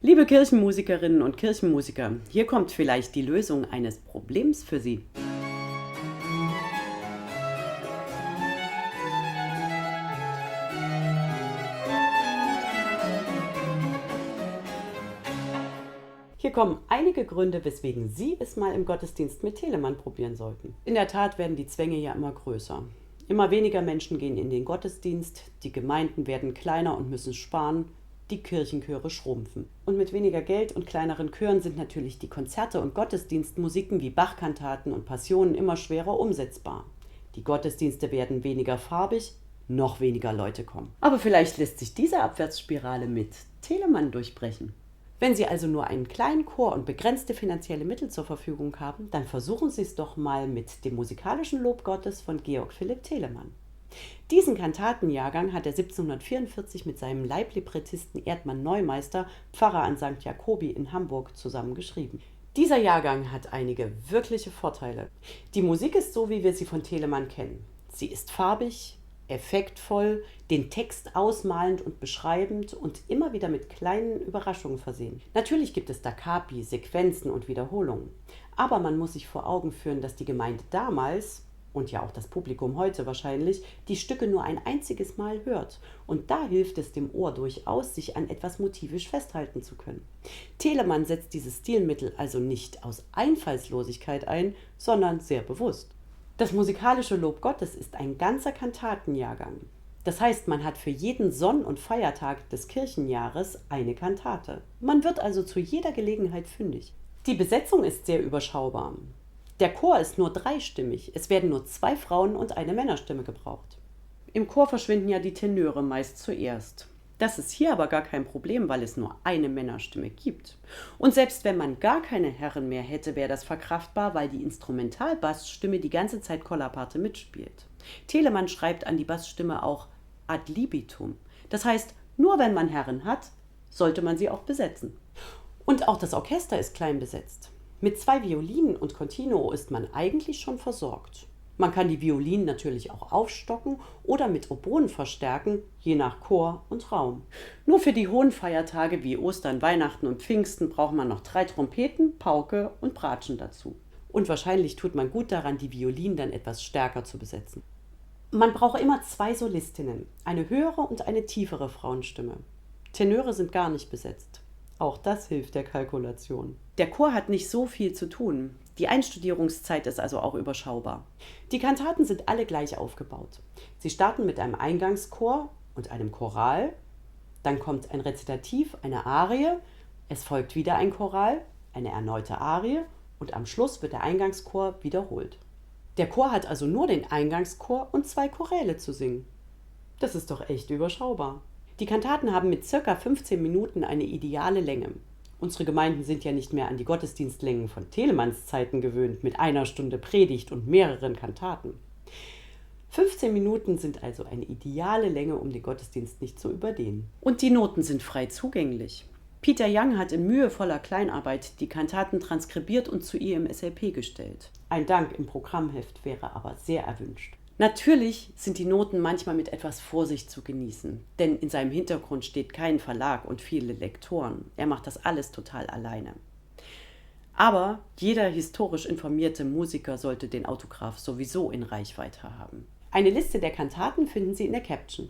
Liebe Kirchenmusikerinnen und Kirchenmusiker, hier kommt vielleicht die Lösung eines Problems für Sie. Hier kommen einige Gründe, weswegen Sie es mal im Gottesdienst mit Telemann probieren sollten. In der Tat werden die Zwänge ja immer größer. Immer weniger Menschen gehen in den Gottesdienst, die Gemeinden werden kleiner und müssen sparen, die Kirchenchöre schrumpfen. Und mit weniger Geld und kleineren Chören sind natürlich die Konzerte und Gottesdienstmusiken wie Bachkantaten und Passionen immer schwerer umsetzbar. Die Gottesdienste werden weniger farbig, noch weniger Leute kommen. Aber vielleicht lässt sich diese Abwärtsspirale mit Telemann durchbrechen. Wenn Sie also nur einen kleinen Chor und begrenzte finanzielle Mittel zur Verfügung haben, dann versuchen Sie es doch mal mit dem musikalischen Lob Gottes von Georg Philipp Telemann. Diesen Kantatenjahrgang hat er 1744 mit seinem Leiblibrettisten Erdmann Neumeister, Pfarrer an St. Jakobi in Hamburg, zusammen geschrieben. Dieser Jahrgang hat einige wirkliche Vorteile. Die Musik ist so, wie wir sie von Telemann kennen. Sie ist farbig, effektvoll, den Text ausmalend und beschreibend und immer wieder mit kleinen Überraschungen versehen. Natürlich gibt es Da Capi, Sequenzen und Wiederholungen. Aber man muss sich vor Augen führen, dass die Gemeinde damals und ja auch das Publikum heute wahrscheinlich, die Stücke nur ein einziges Mal hört. Und da hilft es dem Ohr durchaus, sich an etwas motivisch festhalten zu können. Telemann setzt dieses Stilmittel also nicht aus Einfallslosigkeit ein, sondern sehr bewusst. Das musikalische Lob Gottes ist ein ganzer Kantatenjahrgang. Das heißt, man hat für jeden Sonn- und Feiertag des Kirchenjahres eine Kantate. Man wird also zu jeder Gelegenheit fündig. Die Besetzung ist sehr überschaubar. Der Chor ist nur dreistimmig, es werden nur 2 Frauen- und eine Männerstimme gebraucht. Im Chor verschwinden ja die Tenöre meist zuerst. Das ist hier aber gar kein Problem, weil es nur eine Männerstimme gibt. Und selbst wenn man gar keine Herren mehr hätte, wäre das verkraftbar, weil die Instrumentalbassstimme die ganze Zeit Kollaparte mitspielt. Telemann schreibt an die Bassstimme auch ad libitum. Das heißt, nur wenn man Herren hat, sollte man sie auch besetzen. Und auch das Orchester ist klein besetzt. Mit 2 Violinen und Continuo ist man eigentlich schon versorgt. Man kann die Violinen natürlich auch aufstocken oder mit Oboen verstärken, je nach Chor und Raum. Nur für die hohen Feiertage wie Ostern, Weihnachten und Pfingsten braucht man noch 3 Trompeten, Pauke und Bratschen dazu. Und wahrscheinlich tut man gut daran, die Violinen dann etwas stärker zu besetzen. Man braucht immer 2 Solistinnen, eine höhere und eine tiefere Frauenstimme. Tenöre sind gar nicht besetzt. Auch das hilft der Kalkulation. Der Chor hat nicht so viel zu tun. Die Einstudierungszeit ist also auch überschaubar. Die Kantaten sind alle gleich aufgebaut. Sie starten mit einem Eingangschor und einem Choral. Dann kommt ein Rezitativ, eine Arie. Es folgt wieder ein Choral, eine erneute Arie und am Schluss wird der Eingangschor wiederholt. Der Chor hat also nur den Eingangschor und 2 Choräle zu singen. Das ist doch echt überschaubar. Die Kantaten haben mit ca. 15 Minuten eine ideale Länge. Unsere Gemeinden sind ja nicht mehr an die Gottesdienstlängen von Telemanns Zeiten gewöhnt, mit 1 Stunde Predigt und mehreren Kantaten. 15 Minuten sind also eine ideale Länge, um den Gottesdienst nicht zu überdehnen. Und die Noten sind frei zugänglich. Peter Young hat in mühevoller Kleinarbeit die Kantaten transkribiert und zu IMSLP gestellt. Ein Dank im Programmheft wäre aber sehr erwünscht. Natürlich sind die Noten manchmal mit etwas Vorsicht zu genießen, denn in seinem Hintergrund steht kein Verlag und viele Lektoren. Er macht das alles total alleine. Aber jeder historisch informierte Musiker sollte den Autograph sowieso in Reichweite haben. Eine Liste der Kantaten finden Sie in der Caption.